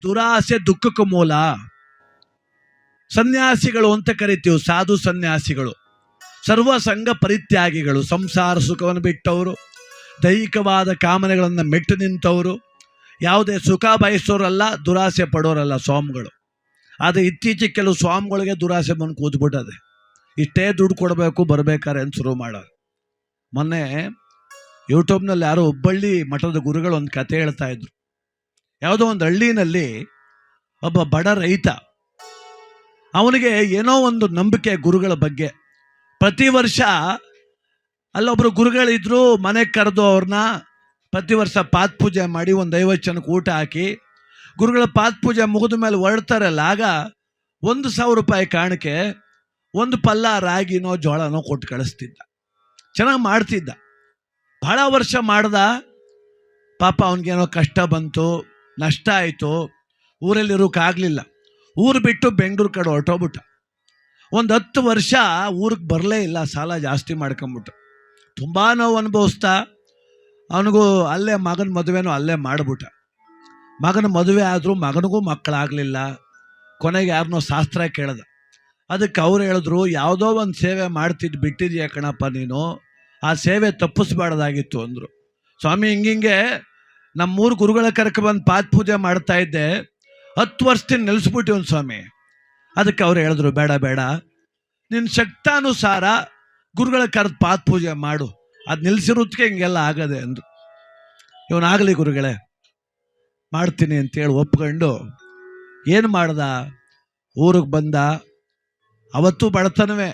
ದುರಾಸೆ ದುಃಖಕ್ಕೆ ಮೂಲ. ಸನ್ಯಾಸಿಗಳು ಅಂತ ಕರಿತೀವಿ, ಸಾಧು ಸನ್ಯಾಸಿಗಳು ಸರ್ವ ಸಂಘ ಪರಿತ್ಯಾಗಿಗಳು, ಸಂಸಾರ ಸುಖವನ್ನು ಬಿಟ್ಟವರು, ದೈಹಿಕವಾದ ಕಾಮನೆಗಳನ್ನು ಮೆಟ್ಟು ನಿಂತವರು, ಯಾವುದೇ ಸುಖ ಬಯಸೋರಲ್ಲ, ದುರಾಸೆ ಪಡೋರಲ್ಲ ಸ್ವಾಮಿಗಳು. ಆದರೆ ಇತ್ತೀಚೆಗೆ ಕೆಲವು ಸ್ವಾಮಿಗಳಿಗೆ ದುರಾಸೆ ಬಂದು ಕೂತ್ಬಿಟ್ಟದೆ. ಇಷ್ಟೇ ದುಡ್ಡು ಕೊಡಬೇಕು ಬರಬೇಕಾರೆ ಅಂತ ಶುರು ಮಾಡೋರು. ಮೊನ್ನೆ ಯೂಟ್ಯೂಬ್ನಲ್ಲಿ ಯಾರೋ ಹುಬ್ಬಳ್ಳಿ ಮಠದ ಗುರುಗಳು ಒಂದು ಕತೆ ಹೇಳ್ತಾ ಇದ್ರು. ಯಾವುದೋ ಒಂದು ಹಳ್ಳಿನಲ್ಲಿ ಒಬ್ಬ ಬಡ ರೈತ, ಅವನಿಗೆ ಏನೋ ಒಂದು ನಂಬಿಕೆ ಗುರುಗಳ ಬಗ್ಗೆ. ಪ್ರತಿ ವರ್ಷ ಅಲ್ಲೊಬ್ಬರು ಗುರುಗಳಿದ್ರು, ಮನೆಗೆ ಕರೆದು ಅವ್ರನ್ನ ಪ್ರತಿ ವರ್ಷ ಪಾತ್ ಪೂಜೆ ಮಾಡಿ ಒಂದು 50 ಜನಕ್ಕೆ ಊಟ ಹಾಕಿ, ಗುರುಗಳ ಪಾತ್ ಪೂಜೆ ಮುಗಿದ ಮೇಲೆ ಹೊರಡ್ತಾರಲ್ಲ, ಆಗ 1,000 ರೂಪಾಯಿ ಕಾಣಿಕೆ ಒಂದು ಪಲ್ಲ ರಾಗಿನೋ ಜೋಳನೋ ಕೊಟ್ಟು ಕಳಿಸ್ತಿದ್ದ. ಚೆನ್ನಾಗಿ ಮಾಡ್ತಿದ್ದ. ಭಾಳ ವರ್ಷ ಮಾಡ್ದ. ಪಾಪ ಅವನಿಗೇನೋ ಕಷ್ಟ ಬಂತು, ನಷ್ಟ ಆಯಿತು, ಊರಲ್ಲಿರೋಕ್ಕಾಗಲಿಲ್ಲ. ಊರು ಬಿಟ್ಟು ಬೆಂಗಳೂರು ಕಡೆ ಹೊರಟೋಗ್ಬಿಟ್ಟ. ಒಂದು 10 ವರ್ಷ ಊರಿಗೆ ಬರಲೇ ಇಲ್ಲ, ಸಾಲ ಜಾಸ್ತಿ ಮಾಡ್ಕೊಂಬಿಟ್ಟು. ತುಂಬ ನೋವು ಅನುಭವಿಸ್ತಾ ಅವನಿಗೂ ಅಲ್ಲೇ ಮಗನ ಮದುವೆನೂ ಅಲ್ಲೇ ಮಾಡಿಬಿಟ್ಟ. ಮಗನ ಮದುವೆ ಆದರೂ ಮಗನಿಗೂ ಮಕ್ಕಳಾಗಲಿಲ್ಲ. ಕೊನೆಗೆ ಯಾರನ್ನೋ ಶಾಸ್ತ್ರ ಕೇಳ್ದ. ಅದಕ್ಕೆ ಅವ್ರು ಹೇಳಿದ್ರು, ಯಾವುದೋ ಒಂದು ಸೇವೆ ಮಾಡ್ತಿದ್ದು ಬಿಟ್ಟಿದ್ಯಾ ಕಣಪ್ಪ ನೀನು, ಆ ಸೇವೆ ತಪ್ಪಿಸ್ಬಾರ್ದಾಗಿತ್ತು ಅಂದರು. ಸ್ವಾಮಿ ಹಿಂಗಿಂಗೆ ನಮ್ಮೂರು ಗುರುಗಳ ಕರ್ಕ ಬಂದು ಪಾತ್ ಪೂಜೆ ಮಾಡ್ತಾ ಇದ್ದೆ, 10 ವರ್ಷದಿಂದ ನಿಲ್ಲಿಸ್ಬಿಟ್ಟಿವ್ನು ಸ್ವಾಮಿ. ಅದಕ್ಕೆ ಅವ್ರು ಹೇಳಿದ್ರು, ಬೇಡ ಬೇಡ, ನಿನ್ನ ಶಕ್ತಾನುಸಾರ ಗುರುಗಳ ಕರೆದು ಪಾತ್ ಪೂಜೆ ಮಾಡು, ಅದು ನಿಲ್ಲಿಸಿರೋದಕ್ಕೆ ಹಿಂಗೆಲ್ಲ ಆಗದೆ ಅಂದರು. ಇವನಾಗಲಿ ಗುರುಗಳೇ ಮಾಡ್ತೀನಿ ಅಂತೇಳಿ ಒಪ್ಕೊಂಡು ಏನು ಮಾಡ್ದ, ಊರಿಗೆ ಬಂದ. ಅವತ್ತು ಬಡತನವೇ,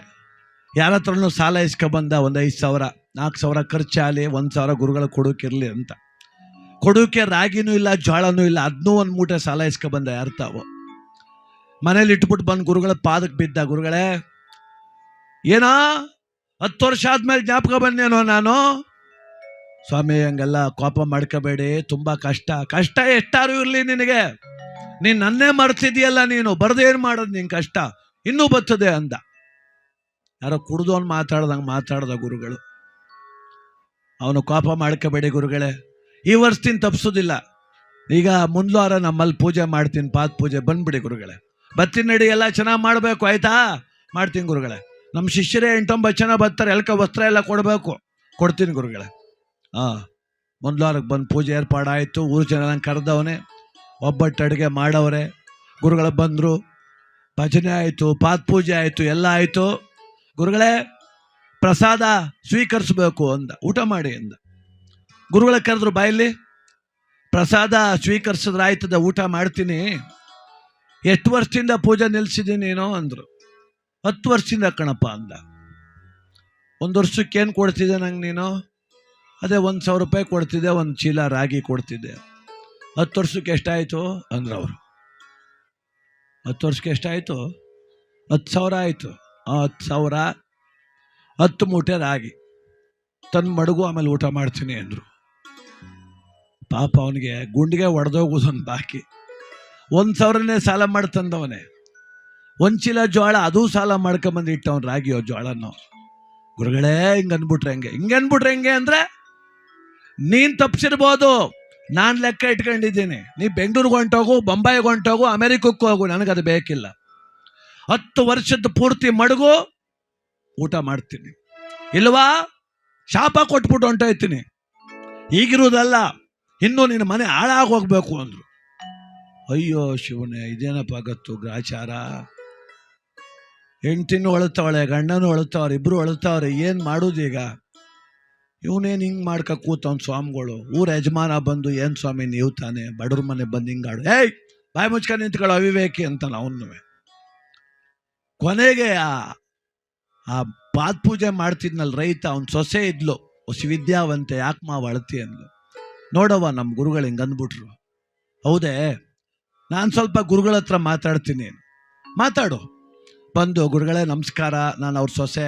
ಯಾರ ಹತ್ರನೂ ಸಾಲ ಇಸ್ಕೊಬಂದ. ಒಂದು 5,000 4,000 ಖರ್ಚಾಗಲಿ, 1,000 ಗುರುಗಳು ಕೊಡೋಕಿರಲಿ ಅಂತ. ಕೊಡೋಕೆ ರಾಗಿನೂ ಇಲ್ಲ, ಜೋಳನೂ ಇಲ್ಲ, ಅದನ್ನೂ ಒಂದು ಮೂಟೆ ಸಾಲ ಇಸ್ಕೊಬಂದ. ಯಾರು ತಾವು ಮನೇಲಿ ಇಟ್ಬಿಟ್ಟು ಬಂದು ಗುರುಗಳ ಪಾದಕ್ಕೆ ಬಿದ್ದ. ಗುರುಗಳೇ ಏನೋ 10 ವರ್ಷ ಆದ್ಮೇಲೆ ಜ್ಞಾಪಕ ಬಂದೇನೋ ನಾನು. ಸ್ವಾಮಿ ಹಂಗೆಲ್ಲ ಕೋಪ ಮಾಡ್ಕೋಬೇಡಿ, ತುಂಬ ಕಷ್ಟ ಎಷ್ಟಾರು ಇರಲಿ ನಿನಗೆ, ನೀನು ನನ್ನೇ ಮರ್ತಿದೆಯಲ್ಲ, ನೀನು ಬರದೇನು ಮಾಡೋದು, ನಿನ್ನ ಕಷ್ಟ ಇನ್ನೂ ಬರ್ತದೆ ಅಂದ. ಯಾರೋ ಕುಡ್ದವನು ಮಾತಾಡ್ದ ಗುರುಗಳು. ಅವನು ಕೋಪ ಮಾಡ್ಕೋಬೇಡಿ ಗುರುಗಳೇ, ಈ ವರ್ಷದಿಂದ ತಪ್ಪಿಸೋದಿಲ್ಲ, ಈಗ ಮುಂದ್ವಾರ ನಮ್ಮಲ್ಲಿ ಪೂಜೆ ಮಾಡ್ತೀನಿ, ಪಾತ್ ಪೂಜೆ, ಬಂದ್ಬಿಡಿ ಗುರುಗಳೇ. ಬರ್ತೀನಿ ನಡಿ, ಎಲ್ಲ ಚೆನ್ನಾಗಿ ಮಾಡಬೇಕು ಆಯ್ತಾ. ಮಾಡ್ತೀನಿ ಗುರುಗಳೇ. ನಮ್ಮ ಶಿಷ್ಯರೇ 8-9 ಜನ ಬರ್ತಾರೆ, ಎಲ್ಕ ವಸ್ತ್ರ ಎಲ್ಲ ಕೊಡಬೇಕು, ಕೊಡ್ತೀನಿ ಗುರುಗಳೇ. ಮುಂದ್ವಾರಕ್ಕೆ ಬಂದು ಪೂಜೆ ಏರ್ಪಾಡಾಯಿತು. ಊರು ಜನ ಕರೆದವನೇ, ಒಬ್ಬಟ್ಟು ಅಡುಗೆ ಮಾಡವ್ರೆ. ಗುರುಗಳು ಬಂದರು, ಭಜನೆ ಆಯಿತು, ಪಾತ್ ಪೂಜೆ ಆಯಿತು, ಎಲ್ಲ ಆಯಿತು. ಗುರುಗಳೇ ಪ್ರಸಾದ ಸ್ವೀಕರಿಸ್ಬೇಕು ಅಂದ, ಊಟ ಮಾಡಿ ಅಂದ. ಗುರುಗಳ ಕರೆದ್ರು, ಬಾಯಲ್ಲಿ ಪ್ರಸಾದ ಸ್ವೀಕರಿಸಿದ್ರೆ ಆಯ್ತದ, ಊಟ ಮಾಡ್ತೀನಿ. ಎಷ್ಟು ವರ್ಷದಿಂದ ಪೂಜೆ ನಿಲ್ಲಿಸಿದ್ದೀನಿ ನೀನು ಅಂದರು. 10 ವರ್ಷದಿಂದ ಕಣಪ್ಪ ಅಂದ. 1 ವರ್ಷಕ್ಕೆ ಏನು ಕೊಡ್ತಿದ್ದೆ ನಂಗೆ ನೀನು? ಅದೇ 1,000 ರೂಪಾಯಿ ಕೊಡ್ತಿದ್ದೆ, 1 ಚೀಲ ರಾಗಿ ಕೊಡ್ತಿದ್ದೆ. 10 ವರ್ಷಕ್ಕೆ ಎಷ್ಟಾಯಿತು ಅಂದ್ರು ಅವರು. 10 ವರ್ಷಕ್ಕೆ ಎಷ್ಟಾಯಿತು? 10,000 ಆಯಿತು. 10,000 10 ಮೂಟೆ ರಾಗಿ ತಂದು ಮಡಗು, ಆಮೇಲೆ ಊಟ ಮಾಡ್ತೀನಿ ಅಂದರು. ಪಾಪ ಅವನಿಗೆ ಗುಂಡಿಗೆ ಒಡೆದೋಗೋದೊಂದು ಬಾಕಿ. 1,000ನೇ ಸಾಲ ಮಾಡಿ ತಂದವನೇ. 1 ಚೀಲ ಜೋಳ ಅದೂ ಸಾಲ ಮಾಡ್ಕೊಂಬಂದು ಇಟ್ಟವನು, ರಾಗಿಯೋ ಜೋಳನೋ. ಗುರುಗಳೇ ಹಿಂಗೆ ಅಂದ್ಬಿಟ್ರೆ ಹೆಂಗೆ ಅಂದರೆ, ನೀನು ತಪ್ಪಿಸಿರ್ಬೋದು, ನಾನು ಲೆಕ್ಕ ಇಟ್ಕೊಂಡಿದ್ದೀನಿ. ನೀ ಬೆಂಗಳೂರಿಗೆ ಹೊಂಟೋಗು, ಬೊಂಬಾಯಿಗೆ ಹೊಂಟೋಗು, ಅಮೆರಿಕಕ್ಕೆ ಹೋಗು, ನನಗದು ಬೇಕಿಲ್ಲ. 10 ವರ್ಷದ ಪೂರ್ತಿ ಮಡಗು, ಊಟ ಮಾಡ್ತೀನಿ. ಇಲ್ವಾ ಶಾಪ ಕೊಟ್ಬಿಟ್ಟು ಹೊಂಟೋಯ್ತೀನಿ. ಈಗಿರೋದಲ್ಲ, ಇನ್ನೂ ನಿನ್ನ ಮನೆ ಹಾಳಾಗಿ ಹೋಗ್ಬೇಕು ಅಂದರು. ಅಯ್ಯೋ ಶಿವನೇ, ಇದೇನಪ್ಪ ಗೊತ್ತು ಗ್ರಾಚಾರ. ಹೆಂಡ್ತಿನೂ ಅಳುತ್ತವಳೆ, ಗಂಡನೂ ಅಳುತ್ತವ್ರೆ, ಇಬ್ಬರು ಅಳುತ್ತವ್ರೆ. ಏನು ಮಾಡೋದೀಗ? ಇವನೇನು ಹಿಂಗೆ ಮಾಡ್ಕ ಕೂತವ್ನು ಸ್ವಾಮಿಗಳು. ಊರ ಯಜಮಾನ ಬಂದು, ಏನು ಸ್ವಾಮಿ ನೀವು ತಾನೇ ಬಡವ್ರ ಮನೆ ಬಂದು ಹಿಂಗಾಡು, ಏಯ್ ಬಾಯಿ ಮುಚ್ಕೊಂಡು ನಿಂತ್ಕೊಳ್ಳೋ ಅವಿವೇಕಿ ಅಂತಾನೆ ಅವನು. ಕೊನೆಗೆ ಆ ಪಾತ್ ಪೂಜೆ ಮಾಡ್ತಿದ್ನಲ್ಲ ರೈತ, ಅವ್ನು ಸೊಸೆ ಇದ್ಲು, ವಿದ್ಯಾವಂತೆ, ಯಾಕೆ ಮಾವು ಅಳತಿ ಅಂದ್ಲು. ನೋಡವ್ವ ನಮ್ಮ ಗುರುಗಳು ಹಿಂಗೆ ಅಂದ್ಬಿಟ್ರು. ಹೌದೇ, ನಾನು ಸ್ವಲ್ಪ ಗುರುಗಳ ಹತ್ರ ಮಾತಾಡ್ತೀನಿ. ಮಾತಾಡು. ಬಂದು, ಗುರುಗಳೇ ನಮಸ್ಕಾರ, ನಾನು ಅವ್ರ ಸೊಸೆ.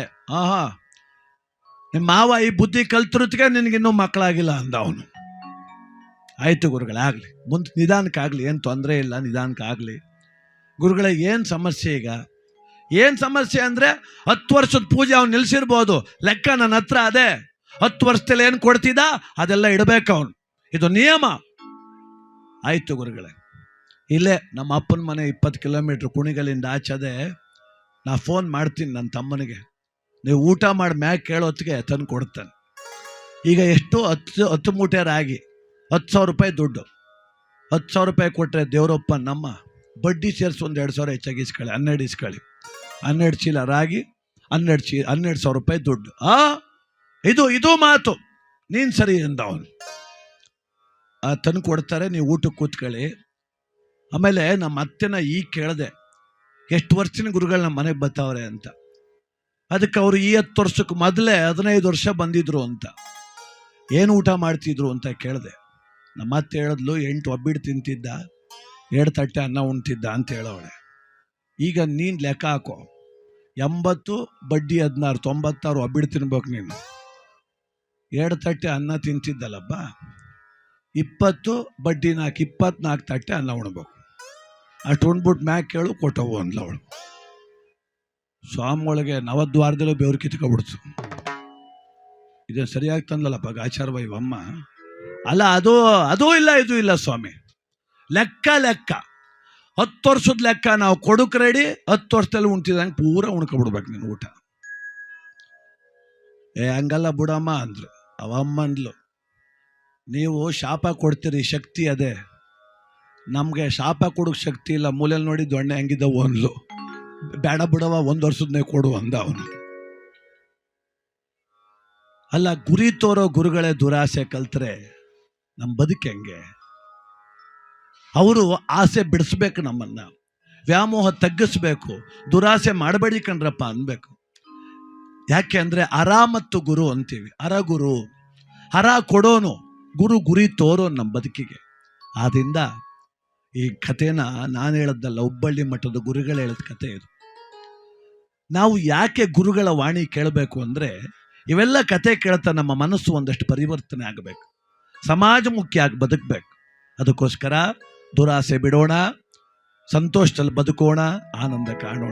ನಿಮ್ಮ ಮಾವ ಈ ಬುದ್ಧಿ ಕಲ್ತಿರೋದಕ್ಕೆ ನಿನಗಿನ್ನೂ ಮಕ್ಕಳಾಗಿಲ್ಲ ಅಂದ ಅವನು. ಆಯಿತು ಗುರುಗಳೇ, ಆಗಲಿ, ಮುಂದೆ ನಿಧಾನಕ್ಕಾಗಲಿ, ಏನು ತೊಂದರೆ ಇಲ್ಲ, ನಿಧಾನಕ್ಕಾಗಲಿ. ಗುರುಗಳೇ ಏನು ಸಮಸ್ಯೆ ಈಗ? ಏನು ಸಮಸ್ಯೆ ಅಂದರೆ 10 ವರ್ಷದ ಪೂಜೆ ಅವ್ನು ನಿಲ್ಲಿಸಿರ್ಬೋದು, ಲೆಕ್ಕ ನನ್ನ ಹತ್ರ ಅದೇ. 10 ವರ್ಷದಲ್ಲಿ ಏನು ಕೊಡ್ತಿದ್ದ ಅದೆಲ್ಲ ಇಡಬೇಕು ಅವನು, ಇದು ನಿಯಮ. ಆಯಿತು ಗುರುಗಳೇ, ಇಲ್ಲೇ ನಮ್ಮ ಅಪ್ಪನ ಮನೆ 20 ಕಿಲೋಮೀಟ್ರ್ ಕುಣಿಗಲಿಂದ ಆಚದೆ. ನಾ ಫೋನ್ ಮಾಡ್ತೀನಿ ನನ್ನ ತಮ್ಮನಿಗೆ, ನೀವು ಊಟ ಮಾಡಿ ಮ್ಯಾಗ ಕೇಳೋತ್ತಿಗೆ ತಂದು ಕೊಡ್ತಾನೆ. ಈಗ ಎಷ್ಟು 10 ಮೂಟೆ ರಾಗಿ, 10,000 ರೂಪಾಯಿ ದುಡ್ಡು. 10,000 ರೂಪಾಯಿ ಕೊಟ್ಟರೆ ದೇವರಪ್ಪ ನಮ್ಮ ಬಡ್ಡಿ ಸೇರಿಸಿ ಒಂದು 2,000 ಹೆಚ್ಚಾಗಿ ಇಸ್ಕೊಳ್ಳಿ, 12 ಇಸ್ಕೊಳ್ಳಿ. 12 ಚೀಲ ರಾಗಿ, 12,000 ರೂಪಾಯಿ ದುಡ್ಡು. ಇದು ಮಾತು. ನೀನು ಸರಿ ಅಂದ ಅವನು. ತಂದು ಕೊಡ್ತಾರೆ, ನೀವು ಊಟಕ್ಕೆ ಕೂತ್ಕೊಳ್ಳಿ. ಆಮೇಲೆ ನಮ್ಮ ಅತ್ತೆನ ಈಗ ಕೇಳಿದೆ, ಎಷ್ಟು ವರ್ಷದ ಗುರುಗಳು ನಮ್ಮ ಮನೆಗೆ ಬರ್ತಾವ್ರೆ ಅಂತ. ಅದಕ್ಕೆ ಅವರು ಈ 10 ವರ್ಷಕ್ಕೆ ಮೊದಲೇ 15 ವರ್ಷ ಬಂದಿದ್ರು ಅಂತ. ಏನು ಊಟ ಮಾಡ್ತಿದ್ರು ಅಂತ ಕೇಳಿದೆ. ನಮ್ಮ ಅತ್ತೆ ಹೇಳಿದ್ಲು, 8 ಒಬ್ಬಿಟ್ಟು ತಿಂತಿದ್ದ, 2 ತಟ್ಟೆ ಅನ್ನ ಉಣ್ತಿದ್ದ ಅಂತ ಹೇಳೋಳೆ. ಈಗ ನೀನು ಲೆಕ್ಕ ಹಾಕೋ, 80 ಬಡ್ಡಿ 16, 96 ಒಬ್ಬಿಟ್ಟು ತಿನ್ಬೇಕು ನೀನು. 2 ತಟ್ಟೆ ಅನ್ನ ತಿಂತಿದ್ದಲ್ಲಪ್ಪ, 20 ಬಡ್ಡಿ 4, 24 ತಟ್ಟೆ ಅನ್ನ ಉಣ್ಬೇಕು. ಅಷ್ಟು ಉಣ್ಬಿಟ್ಟು ಮ್ಯಾಗ ಕೇಳು ಕೊಟ್ಟವು ಅಂದ್ಲು ಅವಳು. ಸ್ವಾಮಿ ಒಳಗೆ ನವದ್ವಾರದಲ್ಲೂ ಬೆವ್ರು ಕಿತ್ಕೊಬಿಡ್ತು. ಇದು ಸರಿಯಾಗಿ ತಂದಲ್ಲಪ್ಪ ಗಾಚಾರ ವೈವಮ್ಮ. ಅಲ್ಲ, ಅದೂ ಇಲ್ಲ, ಇದು ಇಲ್ಲ ಸ್ವಾಮಿ. ಲೆಕ್ಕ 10 ವರ್ಷದ ಲೆಕ್ಕ. ನಾವು ಕೊಡಕ್ ರೆಡಿ, 10 ವರ್ಷದಲ್ಲಿ ಉಣ್ತಿದಂಗೆ ಪೂರ ಉಣ್ಕೊಬಿಡ್ಬೇಕು ನೀನು ಊಟ. ಹಂಗಲ್ಲ ಬಿಡಮ್ಮ ಅಂದ್ರು. ಅವಮ್ಮ ಅಂದ್ಲು, ನೀವು ಶಾಪ ಕೊಡ್ತೀರಿ, ಶಕ್ತಿ ಅದೇ. ನಮಗೆ ಶಾಪ ಕೊಡೋಕೆ ಶಕ್ತಿ ಇಲ್ಲ. ಮೂಲೆಯಲ್ಲಿ ನೋಡಿ ದೊಣ್ಣೆ ಹೆಂಗಿದ್ದವು ಅಂದ್ಲು. ಬೇಡ ಬಿಡವ, 1 ವರ್ಷದನ್ನೇ ಕೊಡು ಅಂದ ಅವನು. ಅಲ್ಲ, ಗುರಿ ತೋರೋ ಗುರುಗಳೇ ದುರಾಸೆ ಕಲ್ತ್ರೆ ನಮ್ಮ ಬದುಕು ಹೆಂಗೆ? ಅವರು ಆಸೆ ಬಿಡಿಸ್ಬೇಕು, ನಮ್ಮನ್ನ ವ್ಯಾಮೋಹ ತಗ್ಗಿಸ್ಬೇಕು. ದುರಾಸೆ ಮಾಡಬೇಡಿ ಕಣ್ರಪ್ಪ ಅನ್ಬೇಕು. ಯಾಕೆ ಅಂದರೆ ಹರ ಮತ್ತು ಗುರು ಅಂತೀವಿ. ಗುರು ಹರ ಕೊಡೋನು, ಗುರು ಗುರಿ ತೋರೋನು ನಮ್ಮ ಬದುಕಿಗೆ. ಆದ್ದರಿಂದ ಈ ಕಥೆನ ನಾನು ಹೇಳದ್ದಲ್ಲ, ಹುಬ್ಬಳ್ಳಿ ಮಠದ ಗುರುಗಳು ಹೇಳಿದ ಕಥೆ ಇದು. ನಾವು ಯಾಕೆ ಗುರುಗಳ ವಾಣಿ ಕೇಳಬೇಕು ಅಂದರೆ, ಇವೆಲ್ಲ ಕತೆ ಕೇಳ್ತಾ ನಮ್ಮ ಮನಸ್ಸು ಒಂದಷ್ಟು ಪರಿವರ್ತನೆ ಆಗಬೇಕು, ಸಮಾಜಮುಖಿಯಾಗಿ ಬದುಕಬೇಕು. ಅದಕ್ಕೋಸ್ಕರ ದುರಾಸೆ ಬಿಡೋಣ, ಸಂತೋಷದಲ್ಲಿ ಬದುಕೋಣ, ಆನಂದ ಕಾಣೋಣ.